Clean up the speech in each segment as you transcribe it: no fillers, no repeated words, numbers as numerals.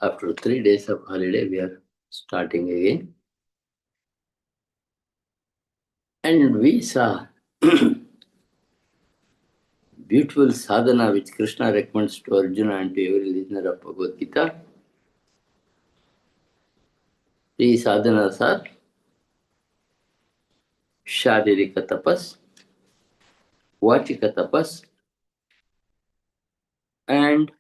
After 3 days of holiday, we are starting again. And we saw beautiful sadhana which Krishna recommends to Arjuna and to every listener of Bhagavad Gita. These sadhanas are Sharirika tapas, Vachika tapas, and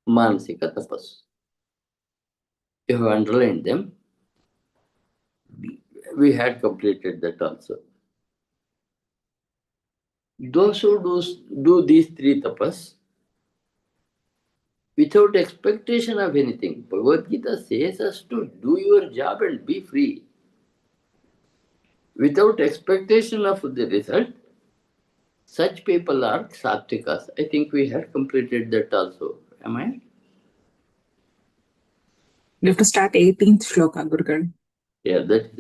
Manasika tapas. You have underlined them. We had completed that also. Those who do these three tapas without expectation of anything, Bhagavad Gita says us to do your job and be free. Without expectation of the result, such people are sattvikas. I think we had completed that also. Am I? You have to start 18th shloka, Gurugal. Yeah, that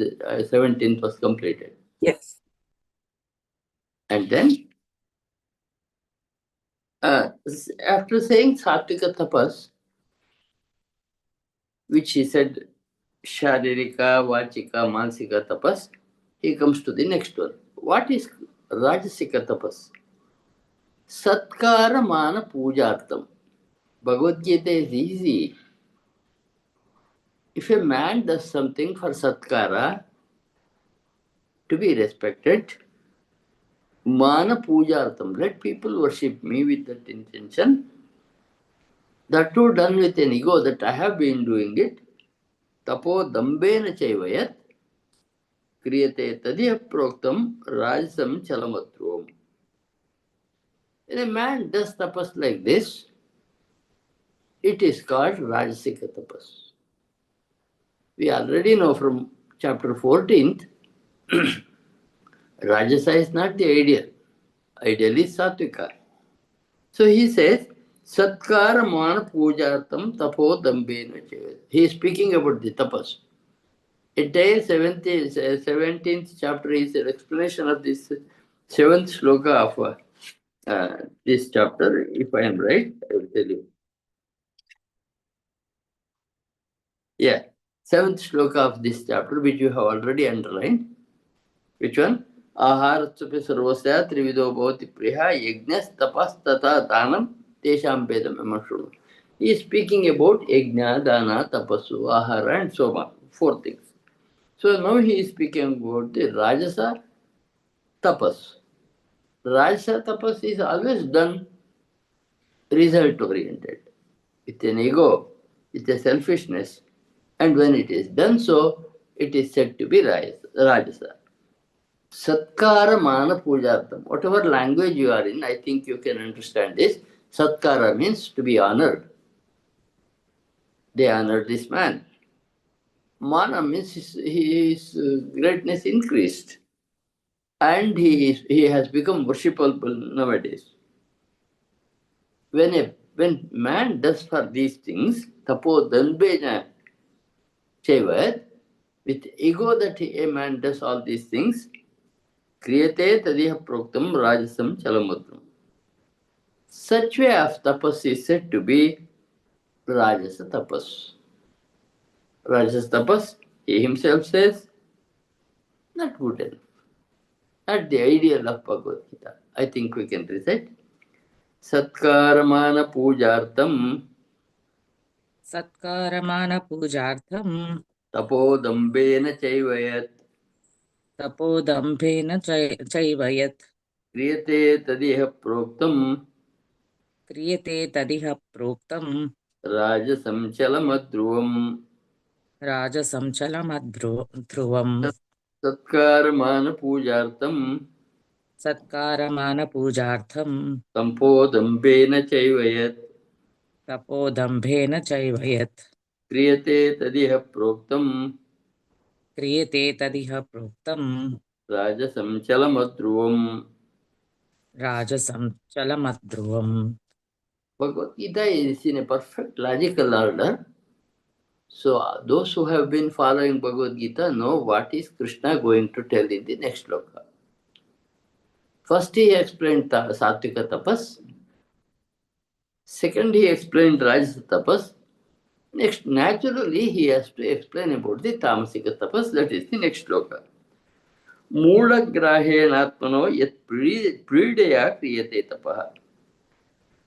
17th was completed. Yes. And then, after saying sattvika tapas, which he said sharirika, vachika, mansika tapas, he comes to the next one. What is rajasika tapas? Satkara mana pujartam. Bhagavad Gita is easy. If a man does something for satkara, to be respected, mana pujartam, let people worship me with that intention. That too done with an ego that I have been doing it. Tapo dambena chaivayat kriyate tadiya proktam rajasam chalamatruvam. When a man does tapas like this, it is called rajasika tapas. We already know from chapter 14th, Rajasa is not the ideal. Ideal is Satvika. So he says, Satkara mana pujartam tapo dambena chevet. He is speaking about the tapas. Entire 17th chapter is an explanation of this 7th shloka of this chapter. If I am right, I will tell you. Yeah, 7th shloka of this chapter, which you have already underlined. Which one? Aharatsupi sarvasya trivido bhavati priha yajnas tapas tata dhanam tesham bedam emashunu. He is speaking about yajna, dana, tapasu, ahara and so on. 4 things. So now he is speaking about the Rajasa tapas. Rajasa tapas is always done result oriented, with an ego, with a selfishness. And when it is done so, it is said to be Rajasa. Satkara mana pujartam. Whatever language you are in, I think you can understand this. Satkara means to be honored. They honored this man. Mana means his greatness increased. And he has become worshipable nowadays. When man does for these things, tapo danbena chevat, with ego that a man does all these things, kriyate tadiha proktam rajasam chalamudram. Such way of tapas is said to be Rajasa tapas. Rajasa tapas, he himself says, not good enough. Not the ideal of Bhagavad Gita. I think we can recite. Satkaramana pujartam Satkaramana pujartham tapodambena chaivayat tapodambena chaivayat kriyate tadiha proktam kriyate tadiha proktam rajasam chalamadruvam. rajasam chalamadruvam. Satkaramana pujartam Satkaramana pujartham tampodambena chaivayat tapodambena chaivayat kriyate tadiha proktam kriyate tadiha proktam rajasam chalamadruvam. rajasam chalamadruvam. Bhagavad Gita is in a perfect logical order. So those who have been following Bhagavad Gita know what is Krishna going to tell in the next sloka. First he explained Sattvika tapas. Second he explained Rajasa tapas. Next, naturally, he has to explain about the tamasika tapas. That is the next shloka. मूढग्राहेणात्मनो यत् पीडया क्रियते तपः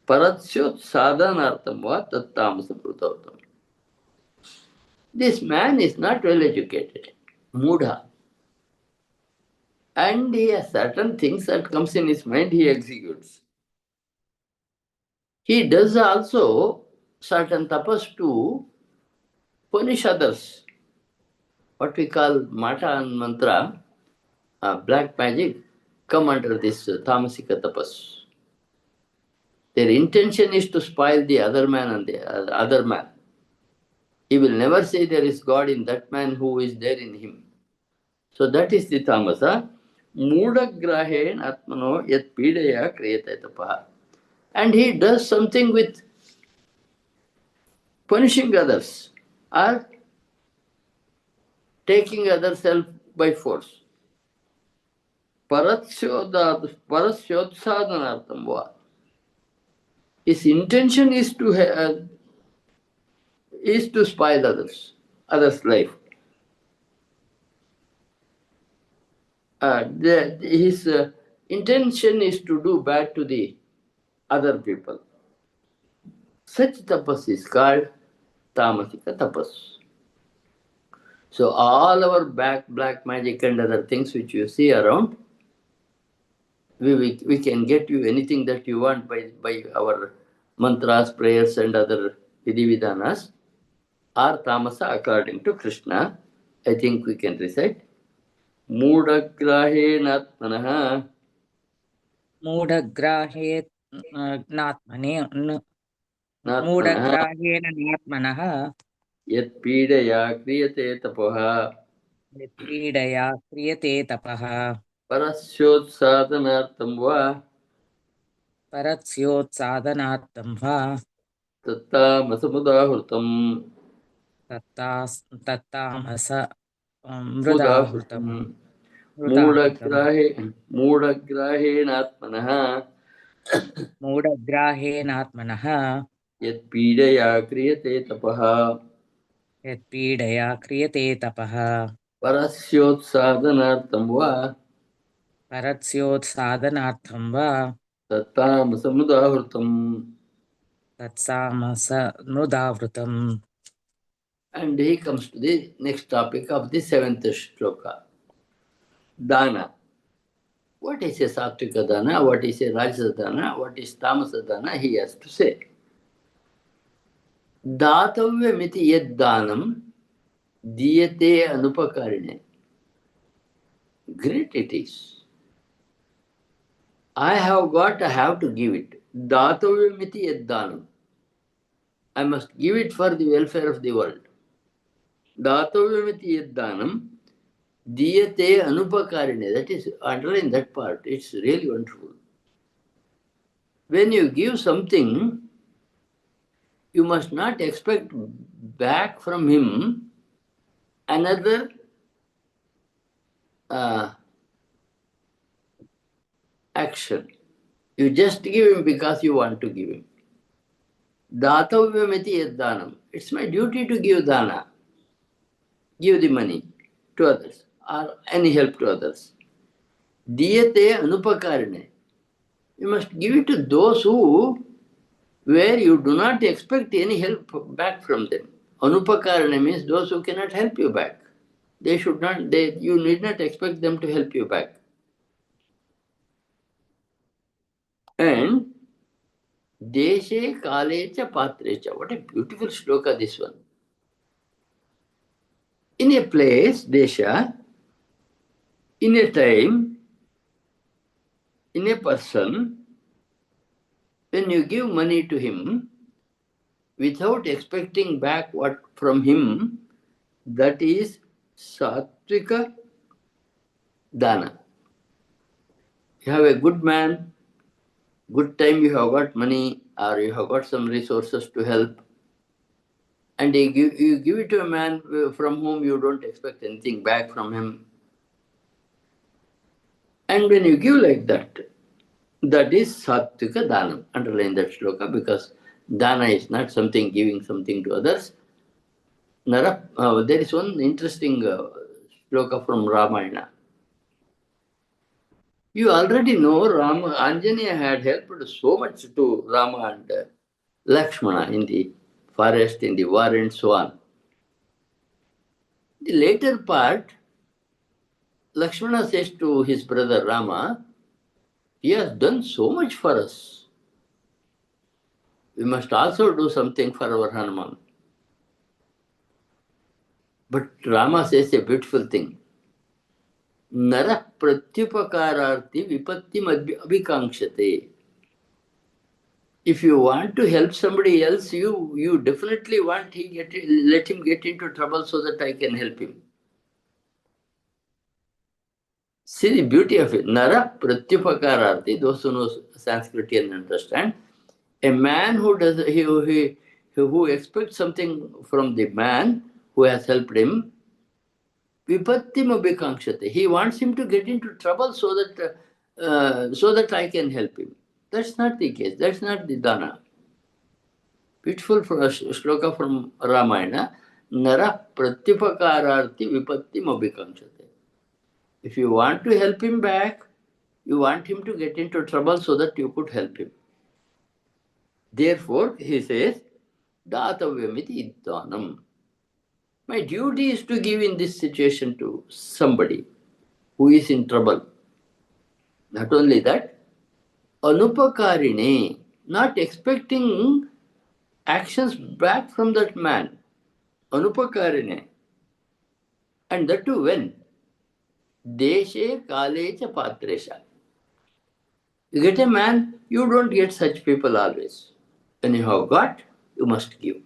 परस्योत्साधनार्थं वा तत्तामसं. This man is not well educated, Mudha. And he has certain things that comes in his mind, he executes. He does also certain tapas to punish others. What we call mata and mantra, black magic, come under this tamasika tapas. Their intention is to spoil the other man and the other man. He will never say there is God in that man who is there in him. So that is the tamasa. Moodagrahen atmano yat pidaya kriyate tapaha. And he does something with punishing others or taking others self by force. Parasyotsadhanartham va. His intention is to spoil others' life. His intention is to do bad to the other people. Such tapas is called tamasika tapas. So all our black magic and other things which you see around, we can get you anything that you want by our mantras, prayers and other vidhanas are tamasa according to Krishna. I think we can recite. Moodagrahenatmanaha मूढग्राहे नात्मने natmanaha मूढग्राहेण नात्मनः yatpidaya kriyate tapaha यत्पीडया क्रियते तपः parasyotsadhanartham va परस्योत्साधनार्थं वा tattamasamudahurtam तत्तामस मुदाहृतं मृदाहृतम् मूढग्राहेणात्मनः मूढग्राहेणात्मनः यत्पीडया क्रियते तपः यत्पीडया क्रियते तपः परस्योत्साधनार्थं वा परस्योत्साधनार्थं वा तत्तामसमुदाहृतम्. तत्सामसमुदावृतम्. And he comes to the next topic of the seventh shloka. Dana. What is a sattvika dana? What is a rajasa dana? What is tamasa dana? He has to say. दातव्यमिति यद्दानं दीयते अनुपकारिणे. Great it is. I have to give it. Datavyamiti yaddanam. I must give it for the welfare of the world. Datavyamiti yaddanam diyate anupakarine. That is, underline that part. It's really wonderful. When you give something, you must not expect back from him another action. You just give him because you want to give him. Datavyamiti yaddanam. It's my duty to give dana. Give the money to others or any help to others. Diyate anupakarine. You must give it to those where you do not expect any help back from them. Anupakarane means those who cannot help you back. You need not expect them to help you back. And Deshe Kalecha Patrecha. What a beautiful shloka this one. In a place, Desha, in a time, in a person, when you give money to him without expecting back what from him, that is sattvika dana. You have a good man, good time you have got money or you have got some resources to help, and you give it to a man from whom you don't expect anything back from him. And when you give like that, that is sattvika dana. Underline that shloka because dana is not something giving something to others. There is one interesting shloka from Ramayana. You already know Anjaneya had helped so much to Rama and Lakshmana in the forest, in the war, and so on. The later part, Lakshmana says to his brother Rama, he has done so much for us. We must also do something for our Hanuman. But Rama says a beautiful thing. Nara pratyupakararti vipatti abhikankshate. If you want to help somebody else, you definitely want let him get into trouble so that I can help him. See the beauty of it. Nara pratyupakararti, those who know Sanskrit and understand, a man who expects something from the man who has helped him, vipattim abhikankshate. He wants him to get into trouble so that I can help him. That's not the case. That's not the dana. Beautiful shloka from Ramayana. Nara pratyupakararti vipattim abhikankshate. If you want to help him back, you want him to get into trouble so that you could help him. Therefore, he says, Datavyamiti iddanam. My duty is to give in this situation to somebody who is in trouble. Not only that, anupakarine, not expecting actions back from that man. Anupakarine. And that too when? Deshe kalecha patresha. You get a man, you don't get such people always. When you have got, you must give.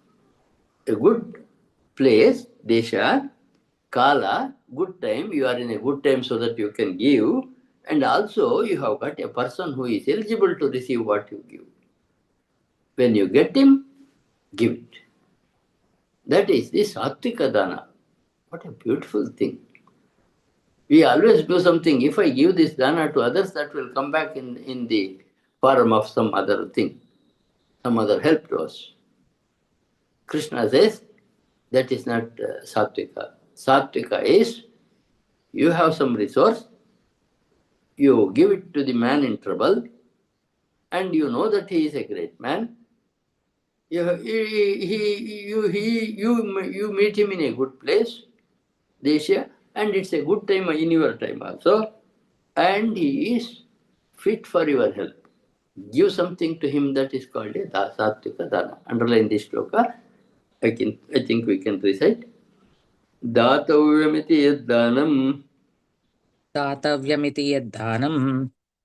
A good place, desha, kala, good time, you are in a good time so that you can give, and also you have got a person who is eligible to receive what you give. When you get him, give it. That is the Sattvika Dana. What a beautiful thing. We always do something. If I give this dana to others, that will come back in the form of some other thing, some other help to us. Krishna says that is not Sattvika. Sattvika is you have some resource, you give it to the man in trouble, and you know that he is a great man. You meet him in a good place, Desha, and it's a good time in your time also, and he is fit for your help. Give something to him, that is called a Sattvika Dana. Underline this shloka. I think we can recite. Datavyamiti yaddanam दातव्यमिति यद्दानं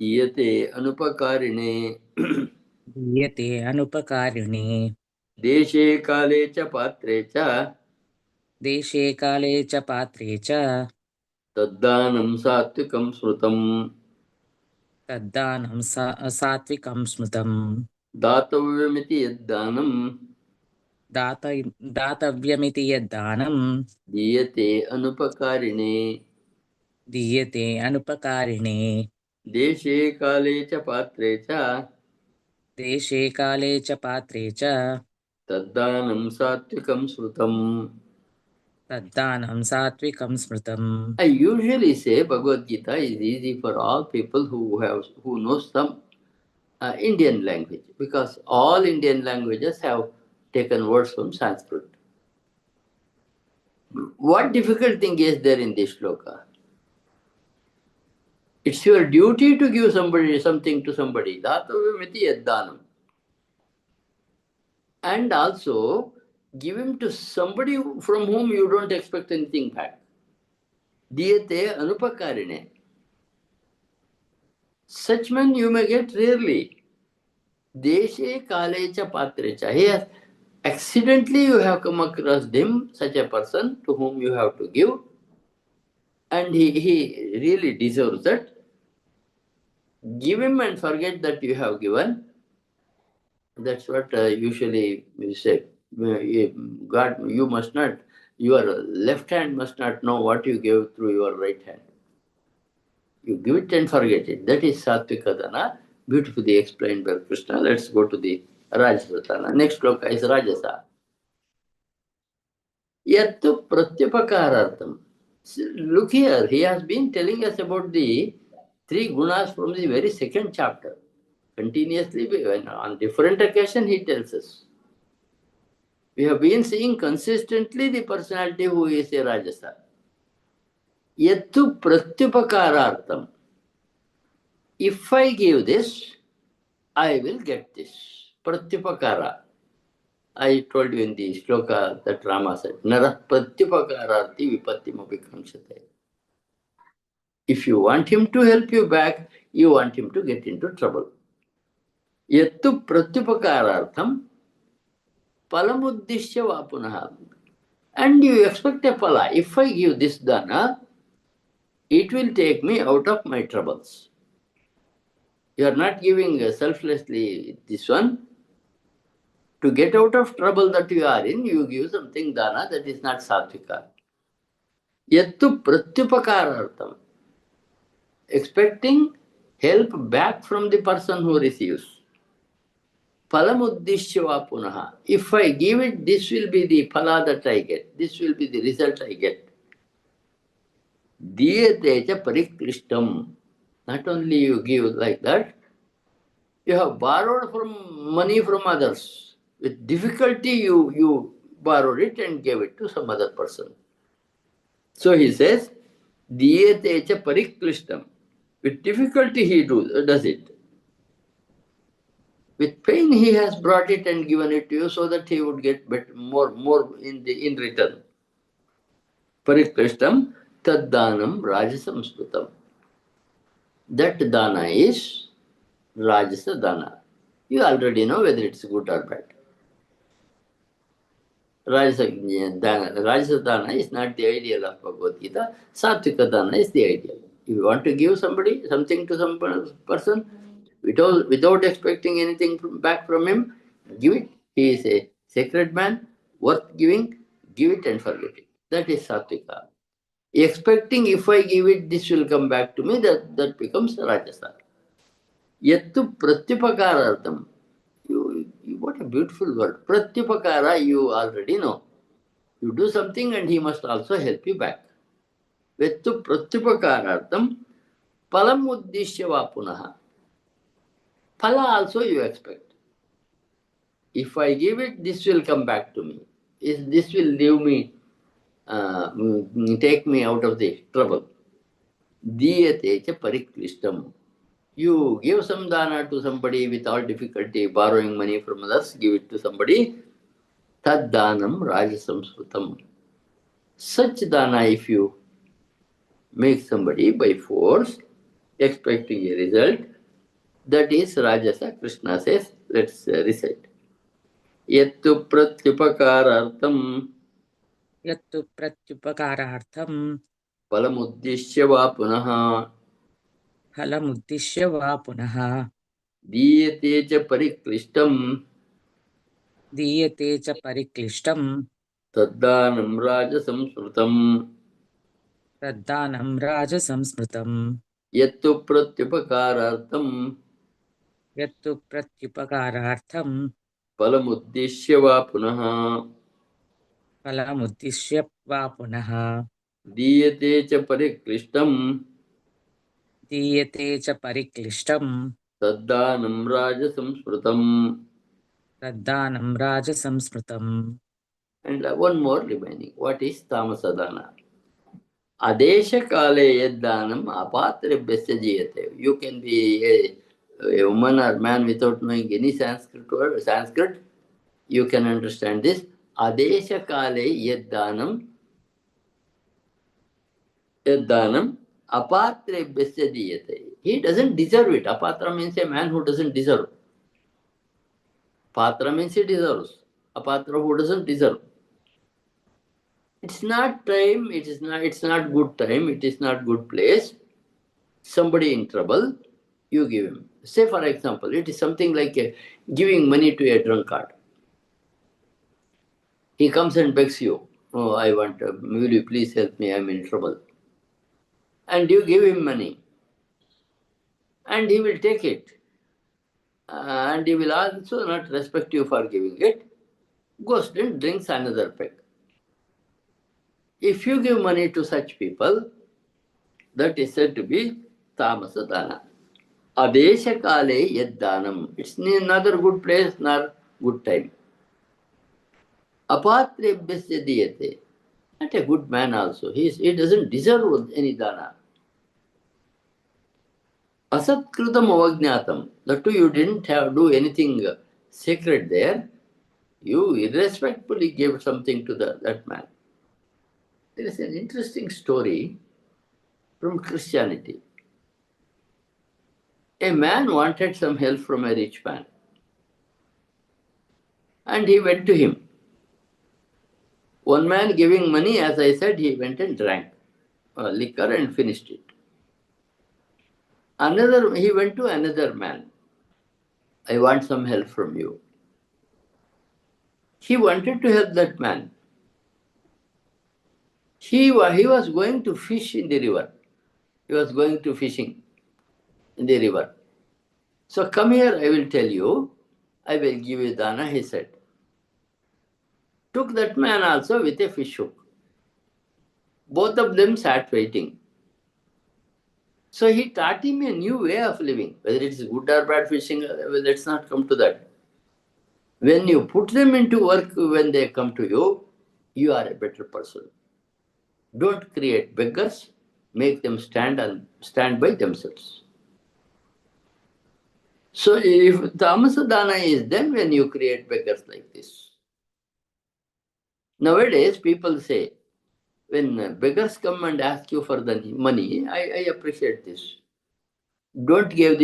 iyate anupakarine दीयते अनुपकारिणे deshe kale cha patre cha देशे काले च पात्रे च taddanam satvikam smrutam. तद्दानं सात्विकं स्मृतम् Datavyamiti yaddanam दातव्यमिति यद्दानं diyate anupakarine दीयते अनुपकारिणे deshe kale cha patre cha देशे काले च पात्रे च taddanam satvikam smrutam. तद्दानं सात्विकं स्मृतम् I usually say Bhagavad Gita is easy for all people who know some Indian language, because all Indian languages have taken words from Sanskrit. What difficult thing is there in this shloka? It's your duty to give something to somebody. Dhatavamiti yaddanam. And also give him to somebody from whom you don't expect anything back. Diyate anupakarine. Such men you may get rarely. Deshe kalecha patrecha. Here, accidentally you have come across him, such a person to whom you have to give, and he really deserves that. Give him and forget that you have given. That's what usually we say. God, you must not, your left hand must not know what you gave through your right hand. You give it and forget it. That is Sattvika Dana, beautifully explained by Krishna. Let's go to the Rajasa Dana. Next sloka is Rajasa. Yattu pratyupakarartham. Look here, he has been telling us about the three gunas from the very second chapter. Continuously, on different occasions, he tells us. We have been seeing consistently the personality who is a Rajasa. Yattu pratyupakarartham. If I give this, I will get this. Pratyupakara. I told you in the shloka that Rama said, Nara pratyupakararti vipattimapi kamsate. If you want him to help you back, you want him to get into trouble. Yattu pratyupakarartham palamuddishya vapunaha. And you expect a pala. If I give this dana, it will take me out of my troubles. You are not giving selflessly this one. To get out of trouble that you are in, you give something dana that is not sattvika. Yattu pratyupakarartham. Expecting help back from the person who receives. Palamuddishya punaha. If I give it, this will be the phala that I get. This will be the result I get. Diyatecha pariklishtam. Not only you give like that, you have borrowed from money from others. With difficulty you borrowed it and gave it to some other person. So he says, Diyatecha pariklishtam. With difficulty he does it. With pain he has brought it and given it to you so that he would get more in return. Pariklishtam taddanam rajasamskutam. That dana is Rajasa dana. You already know whether it's good or bad. Rajasa dana is not the ideal of Bhagavad Gita. Sattvika dana is the ideal. If you want to give somebody something to some person without expecting anything back from him, give it. He is a sacred man, worth giving. Give it and forget it. That is Sattvika. Expecting if I give it, this will come back to me, that becomes Rajasa. Yattu pratyupakarartham. What a beautiful word. Pratyupakara, you already know. You do something and he must also help you back. Yattu pratyupakarartham palam uddishya vapunaha. Phala also you expect. If I give it, this will come back to me. This will leave me, take me out of the trouble. Diyate cha pariklishtam. You give some dana to somebody with all difficulty, borrowing money from others, give it to somebody. Tad danam rajasamsrutam. Such dana, if you make somebody by force, expecting a result, that is Rajasa. Krishna says, let's recite. Yattu pratyupakarartham Yattu pratyupakarartham palamuddishya va punaha palamuddishya va punaha diyate cha pariklishtam diyate cha pariklishtam taddanam rajasamsrutam. taddanam rajasamsmritam. Yattu pratyupakarartham Yattu pratyupakarartham palamuddishya va punaha palamuddishya va punaha diyate cha pariklishtam diyate cha pariklishtam taddanam rajasamsrutam. taddanam rajasamsmritam. And one more remaining. What is tamasadana? Adesha kale yaddanam apatrebhyasya jiyate. You can be a woman or man without knowing any Sanskrit word, Sanskrit. You can understand this. Adesha kale yaddanam apatrebhyasya jiyate. He doesn't deserve it. Apatra means a man who doesn't deserve. Patra means he deserves. Apatra who doesn't deserve. It's not time, it's not good time, it is not good place. Somebody in trouble, you give him. Say for example, it is something like giving money to a drunkard. He comes and begs you, oh, I want, will you please help me, I'm in trouble. And you give him money. And he will take it. And he will also not respect you for giving it. Goes and drinks another peg. If you give money to such people, that is said to be tamasa dana. Adesha kale yad danam. It's neither good place nor good time. Apatrebhyasya diyate. Not a good man also. He doesn't deserve any dana. Asatkritam avajnatam. That too you didn't do anything sacred there. You irrespectfully gave something to that man. There is an interesting story from Christianity. A man wanted some help from a rich man, and he went to him. One man giving money, as I said, he went and drank liquor and finished it. He went to another man. I want some help from you. He wanted to help that man. He was going to fish in the river. He was going to fishing in the river. So come here, I will tell you. I will give you dana, he said. Took that man also with a fish hook. Both of them sat waiting. So he taught him a new way of living. Whether it's good or bad fishing, let's not come to that. When you put them into work, when they come to you, you are a better person. Don't create beggars, make them stand by themselves. So if tamasa dana is then when you create beggars like this. Nowadays, people say, when beggars come and ask you for the money, I appreciate this. Don't give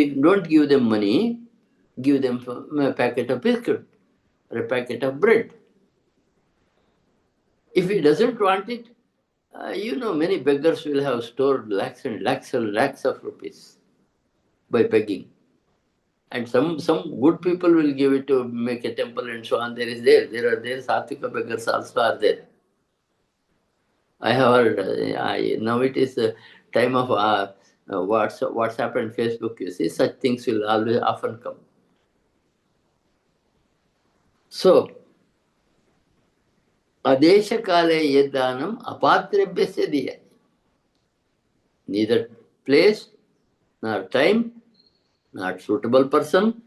them money, give them a packet of biscuit or a packet of bread. If he doesn't want it, many beggars will have stored lakhs and lakhs of rupees by begging. And some good people will give it to make a temple and so on. There are Satvika beggars also are there. I have heard, now it is a time of WhatsApp and Facebook, you see, such things will always often come. So, Adesha kale yeddanam apatrebhyasya diya. Neither place, nor time, not suitable person,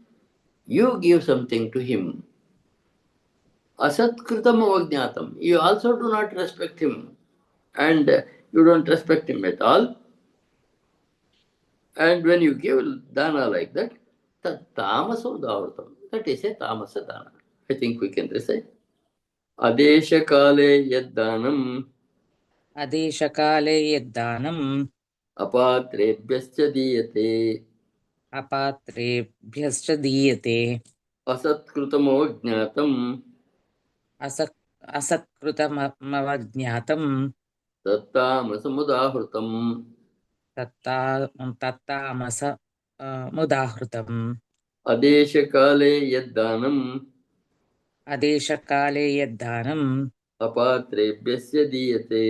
you give something to him. Asatkritam avajnatam. You also do not respect him. And you don't respect him at all. And when you give dana like that, tamasa udavratam. That is a tamasa dana. I think we can recite. Adesha kale yaddanam अदेशकाले यद्दानम् apatrebhyascha diyate अपात्रेभ्यश्च दीयते asatkritamo jnatam असत्कृतमवज्ञातम् tattamasamudahrutam तत्तामस मुदाहृतम् adesha kale yaddanam अदेशकाले यद्दानम् apatrebhyascha diyate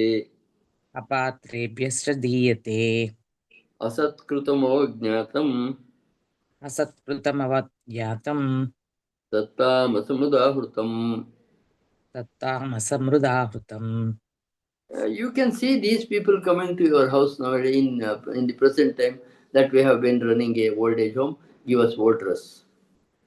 अपात्रेभ्यश्च दीयते asatkrutamo jnatam असत्कृतमवज्ञातम् tattamasamudahrutam. तत्तामसमृदाहृतम्. You can see these people coming to your house nowadays in the present time that we have been running a old age home. Give us old dress,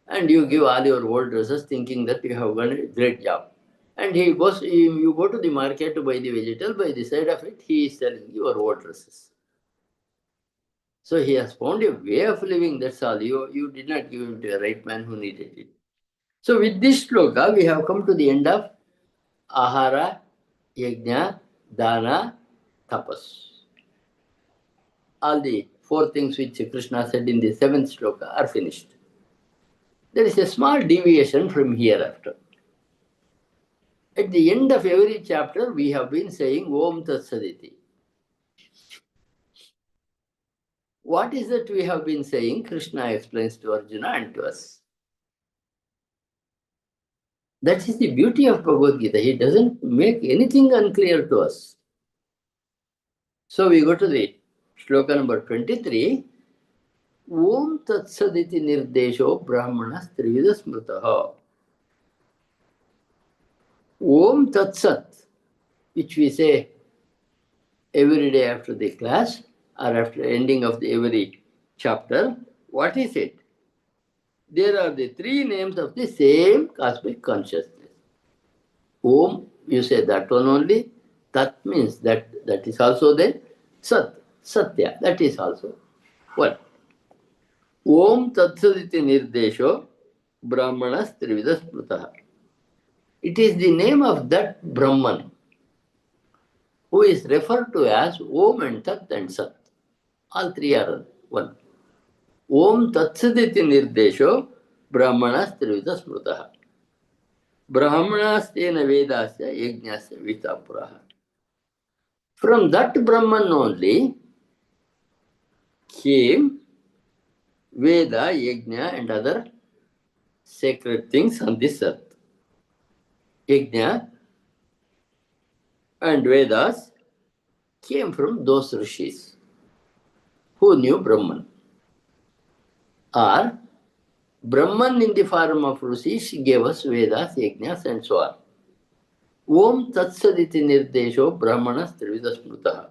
and you give all your old dresses, thinking that you have done a great job. And you go to the market to buy the vegetable. By the side of it, he is selling your old dresses. So he has found a way of living. That's all. You did not give him to a right man who needed it. So with this shloka, we have come to the end of ahara, yajna, dana, tapas. All the four things which Krishna said in the seventh shloka are finished. There is a small deviation from hereafter. At the end of every chapter, we have been saying Om Tat Saditi. What is that we have been saying? Krishna explains to Arjuna and to us. That is the beauty of Bhagavad Gita. He doesn't make anything unclear to us. So we go to the shloka number 23. Om Tat Saditi Nirdesho Brahmanas Trivida Smritaha. Om Tat Sat, which we say every day after the class or after ending of the every chapter. What is it? There are the three names of the same cosmic consciousness. Om, you say that one only. Tat means that is also there. Sat, Satya, that is also one. Om Tatsaditi Nirdesho Brahmanas Trivida Smritaha. It is the name of that Brahman who is referred to as Om and Tat and Sat. All three are one. Om Tatsaditi Nirdesho Brahmanas Trivida Smritaha. Brahmanastena Vedasya Yajnasya Vitapuraha. From that Brahman only came Veda, Yajna and other sacred things on this earth. Yajna and Vedas came from those rishis who knew Brahman. Or Brahman in the form of rishis gave us Vedas, Yajnas and so on. Om Tatsaditi Nirdesho Brahmanas Trivida Smritaha.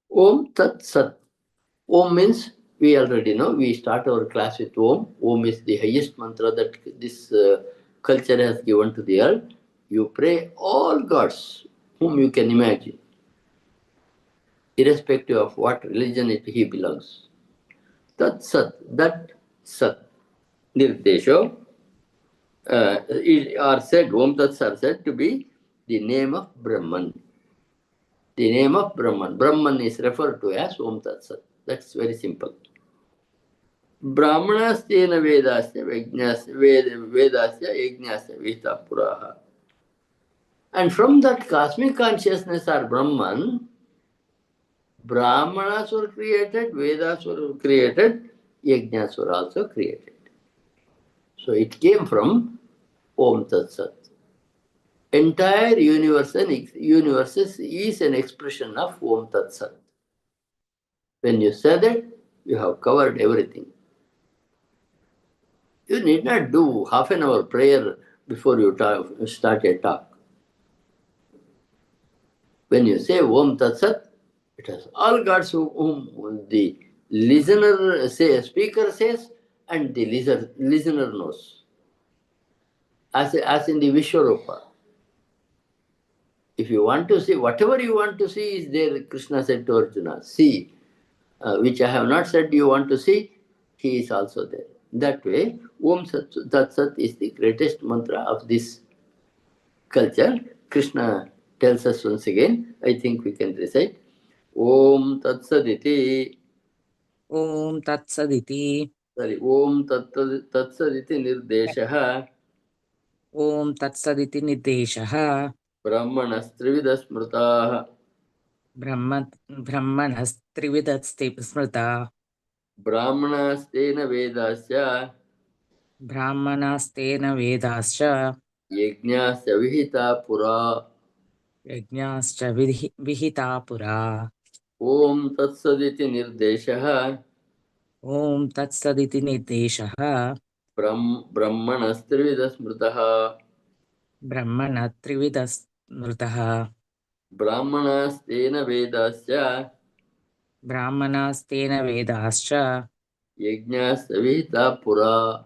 Om Tat Sat. Om means we already know. We start our class with Om. Om is the highest mantra that this culture has given to the earth. You pray all gods whom you can imagine, irrespective of what religion he belongs. Tat Sat, that Sat, Nirdesho, are said, Om Tat are said to be the name of Brahman. The name of Brahman. Brahman is referred to as Om Tat Sat. That's very simple. Brahmanastena Vedasya Vedasya Yajnasya Vita Puraha. And from that cosmic consciousness or Brahman, Brahmanas were created, Vedas were created, Yajnas were also created. So it came from Om Tat Sat. Entire universe is an expression of Om Tat Sat. When you say that, you have covered everything. You need not do half an hour prayer before you start a talk. When you say Om Tat Sat, it has all gods whom the speaker says and the listener knows. As in the Vishwarupa. If you want to see, whatever you want to see is there, Krishna said to Arjuna, see, which I have not said you want to see, he is also there. That way, Om Tat Sat is the greatest mantra of this culture. Krishna tells us once again, I think we can recite, Om Tat Saditi. Om Tat Saditi. Sorry, Om Tat Saditi Nirdeshaha. Om Tat Saditi Nirdeshaha. Brahmanastrivida Smrtaha. Brahmanastrividat Smrta. Brahmanastena Vedasya. Brahmanastena Vedascha. Yajnasya Vihita Pura. Yajnascha Vihita Pura. Om Tat Saditi Nirdeshaha. Om Tat Saditi Nirdeshaha. Brahmanastrivida Smrtaha. Brahmanatrividat Smrtaha. Brahmanastena Vedasya. Brahmanastena Vedascha. Yajnasya Vihita Pura.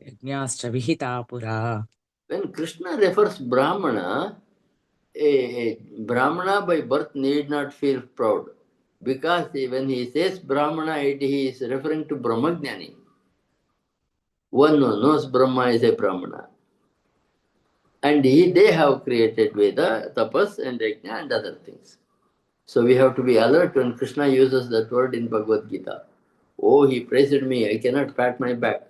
Yajnascha Vihita Pura. When Krishna refers Brahmana, a Brahmana by birth need not feel proud. Because when he says Brahmana, he is referring to Brahmagnani. One who knows Brahma is a Brahmana. And they have created Veda, Tapas, and Yajna, and other things. So we have to be alert when Krishna uses that word in Bhagavad Gita. Oh, he praised me, I cannot pat my back.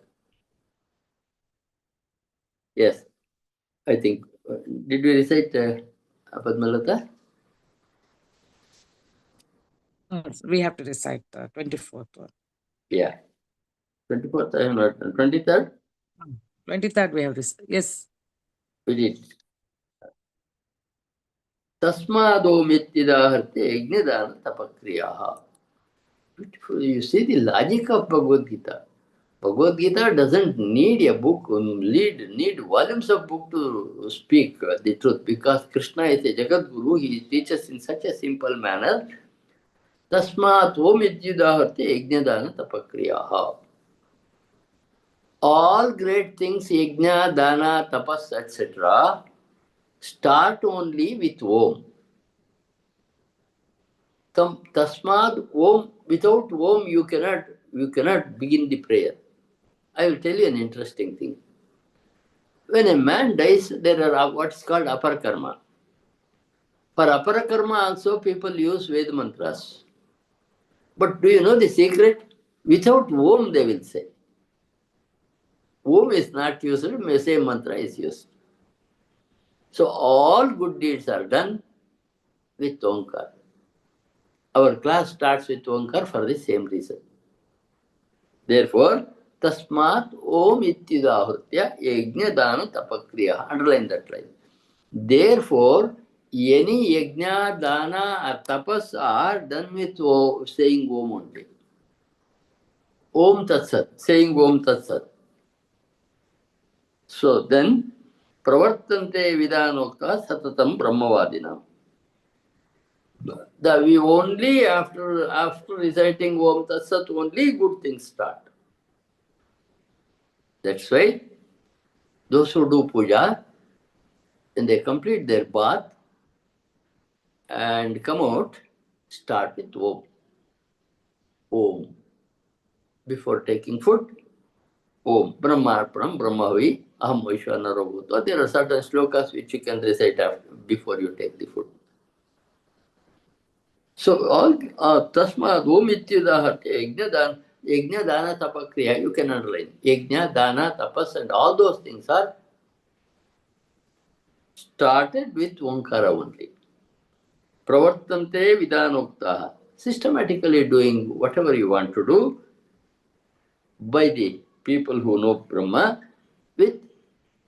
Yes, I think. Did we recite Padmalata? We have to recite the 24th one. Yeah. 24th, I have not done. 23rd? 23rd we have to, yes. We did. Tasmado mittidaharte yajnadana tapakriyaha. Beautiful. You see the logic of Bhagavad Gita. Bhagavad Gita doesn't need a book, need volumes of book to speak the truth, because Krishna is a Jagat Guru. He teaches in such a simple manner. Tasmat om idyudaharte yajnadana tapakriyaha. All great things, yajna, dana, tapas, etc., start only with om. Tasmad om, without om you cannot begin the prayer. I will tell you an interesting thing. When a man dies, there are what's called apara karma. For apara karma also people use Ved mantras. But do you know the secret? Without om they will say. Om is not used, same mantra is used. So all good deeds are done with Omkar. Our class starts with Omkar for the same reason. Therefore, Tasmat Om Ityudahurtya Yajna Dana Tapakriya. Underline that line. Therefore, any Yajna, Dana or Tapas are done with saying Om only. Om Tatsat, saying Om Tatsat. So then, Pravartante Vidanokta Satatam Brahmavadinam. We only after reciting Om Tatsat, only good things start. That's why those who do puja, when they complete their bath and come out, start with Om. Om. Before taking food, Om. Brahmarpanam, Brahmavi, Aham Vaishvanaro Bhutva. There are certain shlokas which you can recite before you take the food. So all Tasmad Om Ityudahate Yajna Dana Tapakriya, you can underline. Yajna, Dana, Tapas and all those things are started with Omkara only. Pravartante Vidanoktaha. Systematically doing whatever you want to do by the people who know Brahma with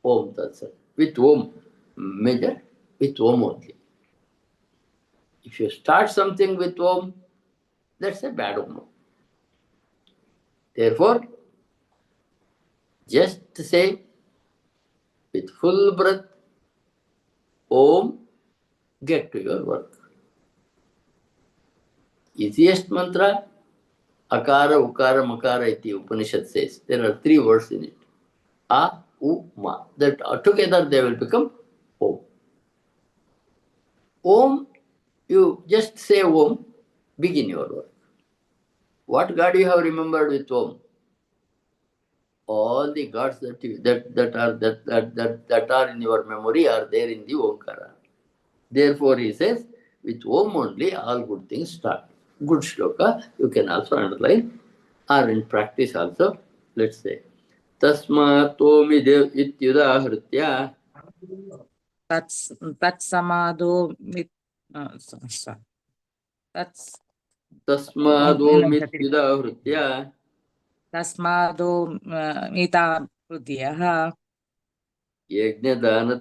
Om Tatsat. With Om. Measure with Om only. If you start something with Om, that's a bad Om. Therefore, just say with full breath, Om, get to your work. Easiest mantra, Akara, Ukara, Makara, iti Upanishad says. There are 3 words in it. A, U, Ma. That together they will become Om. Om, you just say Om, begin your work. What God you have remembered with Om? All the gods that are in your memory are there in the Omkara. Therefore, he says, with Om only all good things start. Good shloka, you can also underline, or in practice also, let's say. Tasmat Om ityudahritya. Tatsamado mit tats Tasmat Om ityudahritya. Tasmado mita prudyaha Yajnadana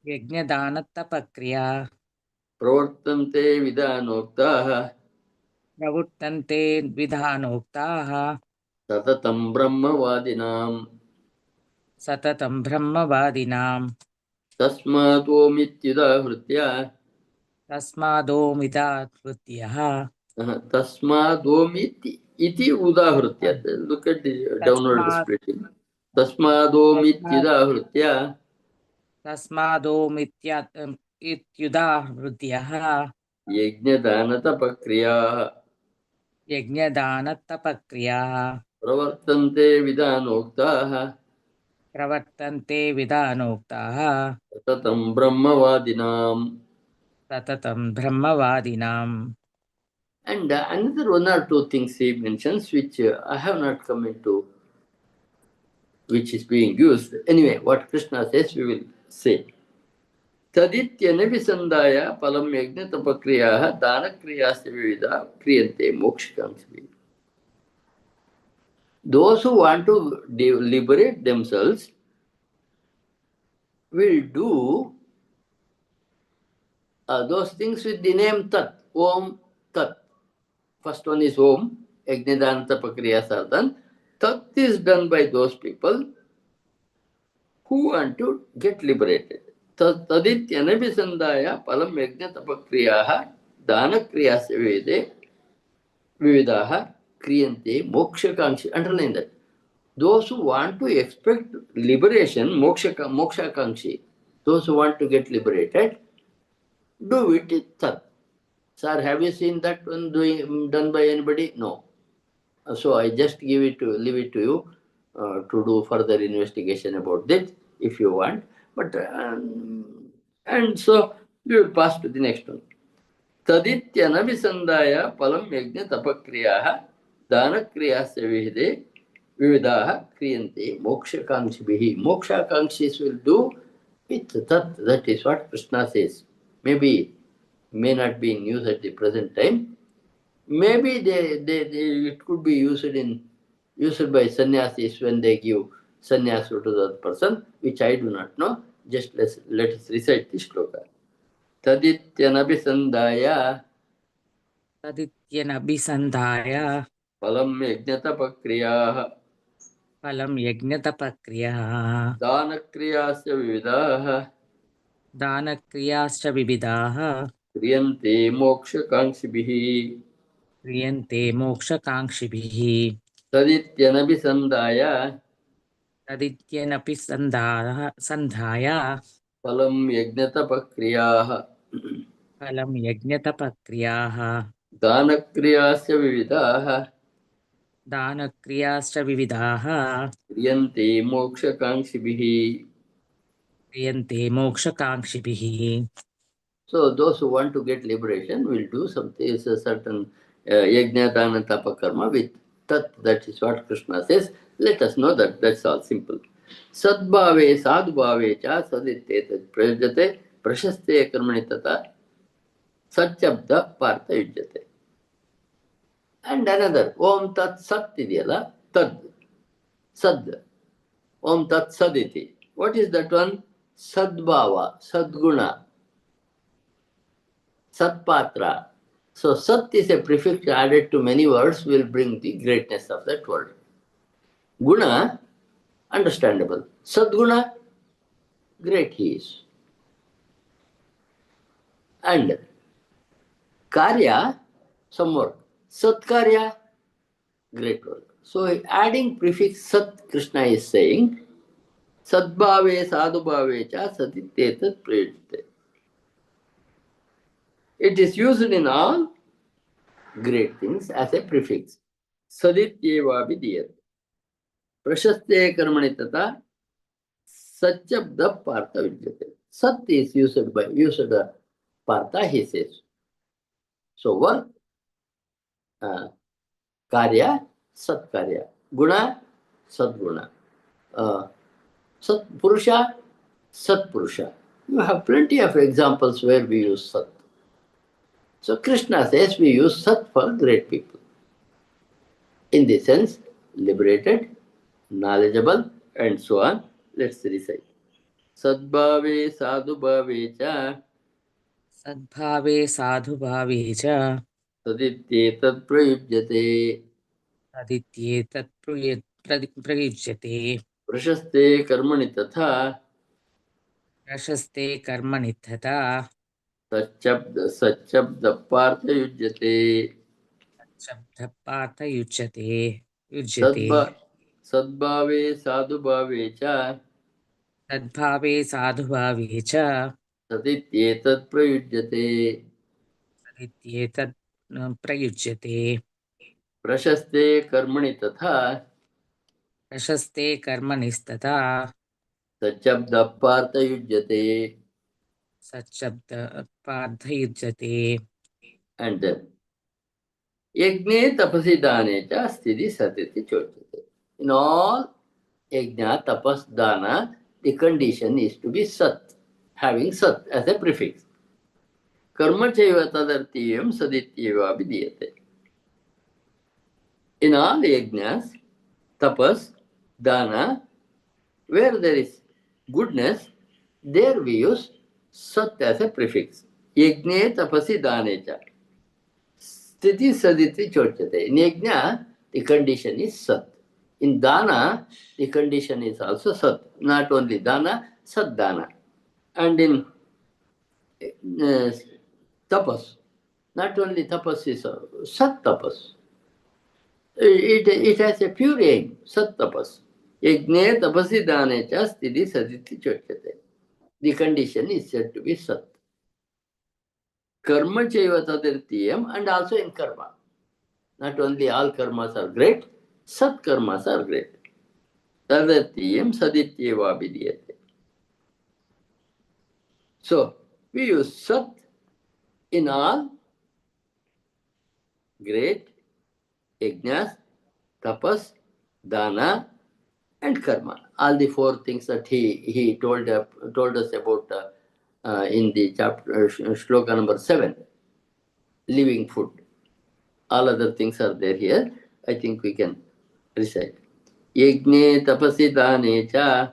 yajnadanattapakriya Pravartante Vidanoktaha pravurtante vidhanoktaha Satatam Brahmavadinam satatam brahmavadinam Tasmat Om ityudahritya. tasmado mita prudyaha Tasmat Om iti udahritya. Look at the downward tasmad splitting. Tasmat Om tasmad ityudahritya. tasmado ityuda prudyaha Yajnadana tapakriya yajnadanattapakriya pravartante vidanoktaha pravartante vidhanoktaha tatam brahmavadinam. satatam brahmavadinam. And another 1 or 2 things he mentions, which I have not come into, which is being used. Anyway, what Krishna says, we will say. Tadityana visandaya palam yajna tapakriyaha dana kriyasya vivida kriyante mokshikamsvi. Those who want to liberate themselves will do those things with the name Tat, Om Tat. First one is Om, Yajnadana Tapakriyas are done. Tat is done by those people who want to get liberated. Tadityanavisandaya palam yajna tapakriyaha dana kriyasya vede vividaha kriyante mokshakanksi. Underline that. Those who want to expect liberation, mokshakanksi, those who want to get liberated, do it with tat. Sir, have you seen that one done by anybody? No. So I just leave it to you to do further investigation about this if you want. But and so we will pass to the next one. Tadityanavisandaya palam yajna tapakriyaha dana kriyasya vihide vividaha kriyante mokshakankshibihi. Mokshakanshis will do with tat. That is what Krishna says. Maybe may not be in use at the present time. Maybe it could be used by sannyasis when they give sannyas to the other person, which I do not know. Just let us recite this shloka. Tadityanapisandaya तदित्यनभिसन्धाय palam yajnatapakriyaha फलं यज्ञतपक्रियः दानक्रियास्य विविधाः दानक्रियाश्च विविधाः क्रियन्ते मोक्षकाङ्क्षिभिः क्रियन्ते मोक्षकाङ्क्षिभिः तदित्यनभिसन्धाय तदित्यनपि सन्धाय फलं यज्ञतपक्रियाः फलं यज्ञतपक्रियाः दानक्रियास्य विविधाः दानक्रियाश्च विविधाः क्रियन्ते मोक्षकाङ्क्षिभिः. क्रियन्ते मोक्षकाङ्क्षिभिः. So those who want to get liberation will do something, a certain yajna, dana, tapa, karma with tat. That is what Krishna says. Let us know that. That's all simple. Sadbhave sadhubhave cha saditete prajate prashaste karmani tata satchabda partha yujyate. And another, Om Tat Sat idiyala, Tad, Sad, Om Tat Saditi. What is that one? Sadbhava, Sadguna, Satpatra. So Sat is a prefix added to many words, will bring the greatness of that word. Guna, understandable. Sadguna, great he is. And Karya, some work. Satkarya, great work. So adding prefix Sat, Krishna is saying, Sadbhave sadhubhave cha sadityetat prayujate. It is used in all great things as a prefix. Sadityeva vidiyat. Prashaste karmani tata satchabda partha vidyate. Sat is used partha, he says. So work, karya, satkarya. Guna, sadguna. Sat purusha, sat purusha. You have plenty of examples where we use sat. So Krishna says we use sat for great people. In this sense, liberated, knowledgeable, and so on. Let's recite. Sadbhave sadhubhave cha सद्भावे साधुभावे च tadityetat prayujyate तदित्येतत् प्रयुज्यते prashaste karmani tatha प्रशस्ते कर्मणि तथा सच्चब्द partha yujyate. युज्यते Sadbhave sadhubhave cha सद्भावे साधुभावे च tadityetat prayujyate तदित्येतत् प्रयुज्यते prashaste karmani tatha प्रशस्ते कर्मणिस्तथा सच्चब्द partha yujyate. सच्चब्दपार्थयुज्यते And then Yajne tapasi dane cha sthiti satiti chochate. In all yajna, tapas, dana, the condition is to be sat, having sat as a prefix. Karma chaiva tadartiyam sadityeva vidiyate. In all yajnas, tapas, dana, where there is goodness, there we use sat as a prefix. Yajne tapasi dane cha. Sthiti saditi chochate. In yajna, the condition is sat. In dana, the condition is also sat. Not only dana, sat dana. And in tapas, not only tapas is sat tapas. It has a pure aim, sat tapas. Yajne tapasi dane cha sthiti saditi chochate. The condition is said to be sat. Karma chaiva tadirtiyam, and also in karma. Not only all karmas are great, sat karmas are great. Tadirtiyam sadityeva vidiyate. So, we use sat in all great yajnas, tapas, dana, and karma. All the four things that he told us about in the chapter shloka number 7, living food. All other things are there here. I think we can recite. Yajne tapasi dane cha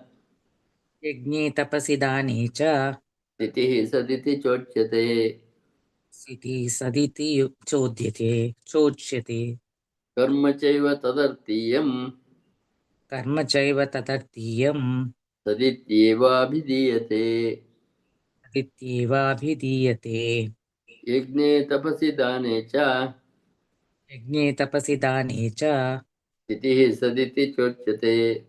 यज्ञे तपसि दाने च sthitihi saditi chodyate. सिति सदिति चोद्यते चोच्यते Karma chaiva tadartiyam कर्म चैव तदर्थीयं sadityeva abhidiyate. तदित्येवाभिधीयते Yajne tapasi dane cha यज्ञे तपसि दाने च sthitihi saditi chodyate.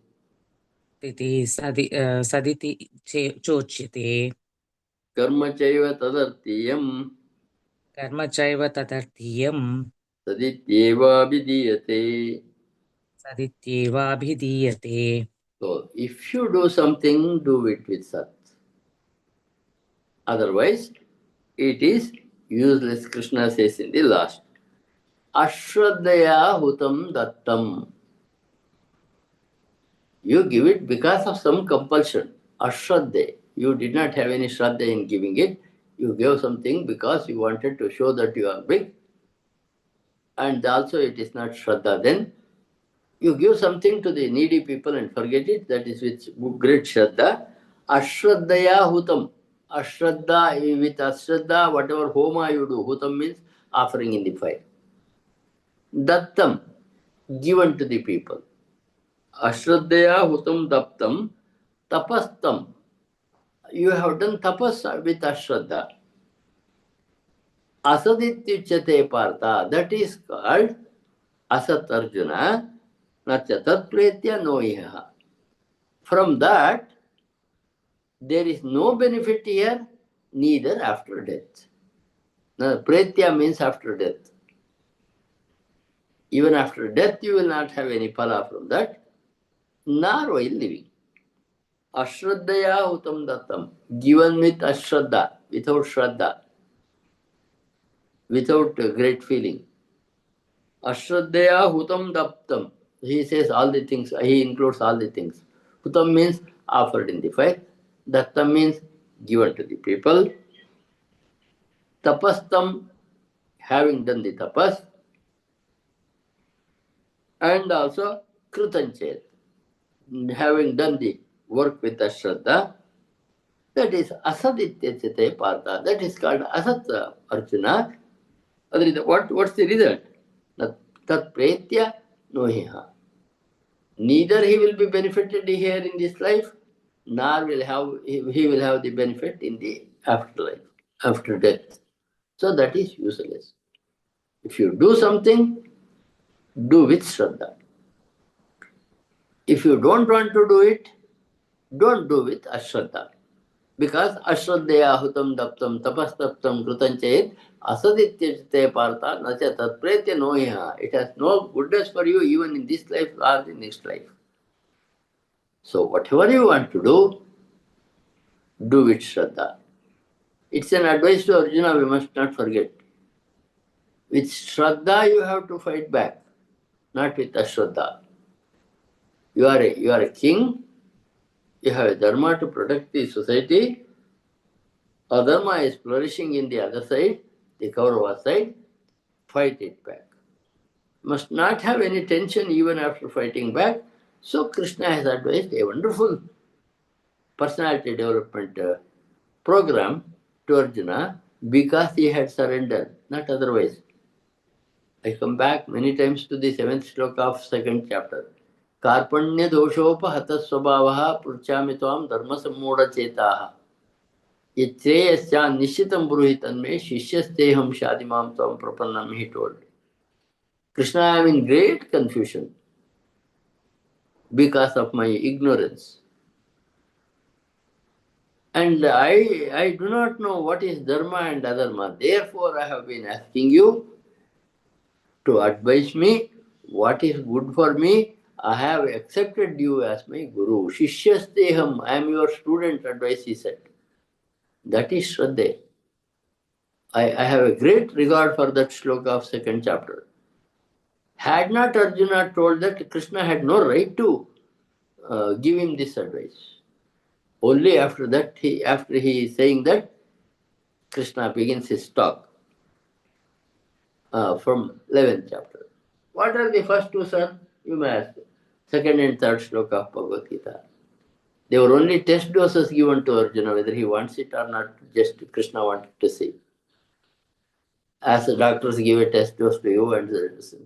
स्थितिः सदिति चोच्यते Karma chaiva tadartiyam कर्म चैव तदर्थीयं sadityeva abhidiyate. सदित्येवाभिधीयते. So, if you do something, do it with sat. Otherwise, it is useless. Krishna says in the last. Ashraddhaya hutam dattam. You give it because of some compulsion. Ashraddha. You did not have any shraddha in giving it. You gave something because you wanted to show that you are big. And also it is not shraddha. Then you give something to the needy people and forget it. That is with great shraddha. Ashraddhaya hutam. Ashraddha, with ashraddha, whatever homa you do, hutam means offering in the fire. Dattam, given to the people. Ashraddhaya hutam daptam tapastam. You have done tapas with ashraddha. Asadityuchate partha. That is called asat arjuna. Natya tat pretya noiha. From that, there is no benefit here, neither after death. Now, pretya means after death. Even after death, you will not have any phala from that, nor while living. Ashraddhaya utam dattam, given with ashraddha, without shraddha, without great feeling. Ashraddhaya hutam daptam. He says all the things, he includes all the things. Hutam means offered in the fire. Dattam means given to the people. Tapastam, having done the tapas. And also krutanchet, having done the work with ashraddha. That is asadityachate partha. That is called asat arjuna. What's the result? Tat pretya nohiha. Neither he will be benefited here in this life, nor he will have the benefit in the afterlife, after death. So that is useless. If you do something, do with shraddha. If you don't want to do it, don't do with ashraddha. Because ashraddhaya hutam daptam tapastaptam krutanchayit asadityajate partha nacha tatpretya nohiha. It has no goodness for you even in this life or the next life. So whatever you want to do with shraddha. It's an advice to Arjuna, we must not forget. With shraddha you have to fight back, not with ashraddha. You are a king, you have a dharma to protect the society. Adharma is flourishing in the other side, the Kaurava side, fight it back. Must not have any tension even after fighting back. So Krishna has advised a wonderful personality development program to Arjuna because he had surrendered, not otherwise. I come back many times to the 7th shloka of 2nd chapter. Karpanya doshopahatas swabhavah pruchami tvam dharma sammooda chetaha. Yasya nishitam puruhitanme shishyasteham shadimam tvam prapannam, he told. Krishna, I am in great confusion because of my ignorance. And I do not know what is dharma and adharma. Therefore, I have been asking you to advise me what is good for me. I have accepted you as my guru. Shishyasteham, I am your student, advice he said. That is Shraddha. I have a great regard for that shloka of 2nd chapter. Had not Arjuna told that, Krishna had no right to give him this advice. Only after that, after he is saying that, Krishna begins his talk from 11th chapter. What are the first two, sir? You may ask. Second and third shloka of Bhagavad Gita. They were only test doses given to Arjuna, whether he wants it or not, just Krishna wanted to see. As the doctors give a test dose to you and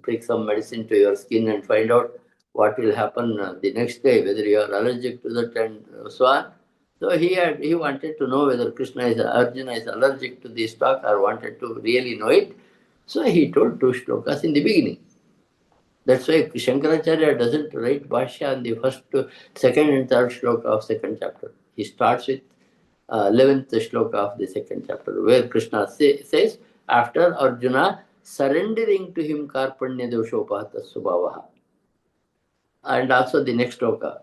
prick some medicine to your skin and find out what will happen the next day, whether you are allergic to that and so on. So he wanted to know whether Arjuna is allergic to this talk or wanted to really know it. So he told two shlokas in the beginning. That's why Shankaracharya doesn't write Bhashya on the first, second and third shloka of 2nd chapter. He starts with 11th shloka of the 2nd chapter, where Krishna says, after Arjuna surrendering to him Karpanya Doshopahata Subhavaha. And also the next shloka.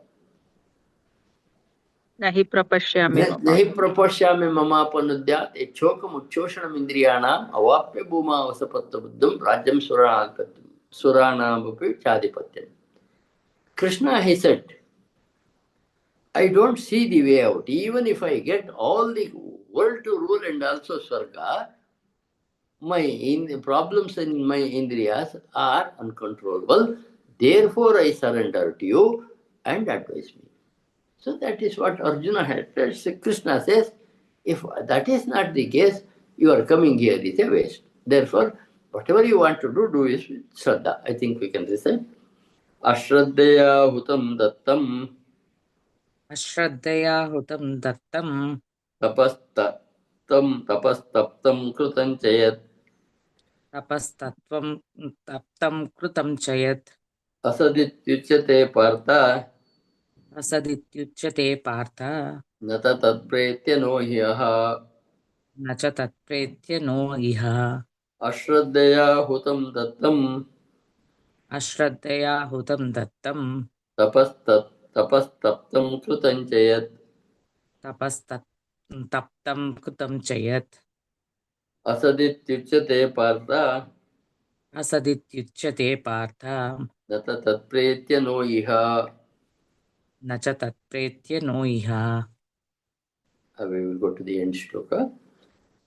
Nahi prapashyami mama. Nahi prapashyami mamapanudyat echokam uchoshanam indriyanam avapya bhuma vasapatta buddham rajyam suranam api chadipatyam. Krishna, he said, I don't see the way out. Even if I get all the world to rule and also Swarga, my problems in my indriyas are uncontrollable. Therefore, I surrender to you and advise me. So that is what Arjuna had. Krishna says, if that is not the case, your coming here is a waste. Therefore, whatever you want to do is with Shraddha. I think we can recite. Ashraddhaya hutam dattam अश्रद्धया हुतं दत्तं tapastaptam krutam chayat तपस्तत्त्वं तप्तं कृतं च यत् asadityuchyate partha असदित्युच्यते Partha nata tatpretya no hyaha. न च तत्प्रेत्य no इह Ashraddhaya hutam dattam अश्रद्धया हुतं दत्तं tapastaptam krutam chayat तपस्तप्तं कृतं च यत् asadityuchyate partha असदित्युच्यते Partha nata tatpretya no iha. न च तत्प्रेत्य नो इह We will go to the end shloka.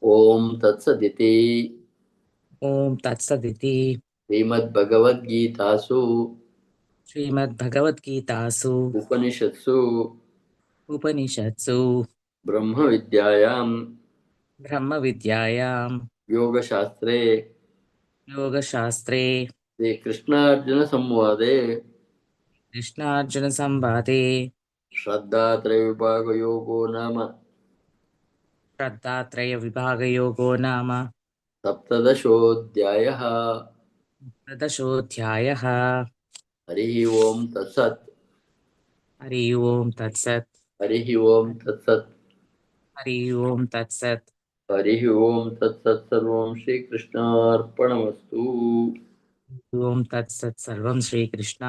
Om Tatsaditi ॐ तत्सदिति Srimad Bhagavad Gitasu श्रीमद्भगवद्गीतासु Upanishatsu उपनिषत्सु Brahma Vidyayam ब्रह्मविद्यायां Yoga Shastre योगशास्त्रे Sri Krishna Arjuna Samvade कृष्णार्जुनसंवादे Shraddha Trayvibhaga Yogo Nama श्रद्धात्रयविभागयोगो नाम Saptadashodhyayaha. प्रदशोऽध्यायः Harihi Om Tatsat. Hari ओम् तत्सत् Harihi Om Tatsat. हरि ओम् तत्सत् Harihi Om Tatsat. Sarvam Shri Krishna Arpanamastu. ओम् तत्सत् सर्वं श्रीकृष्ण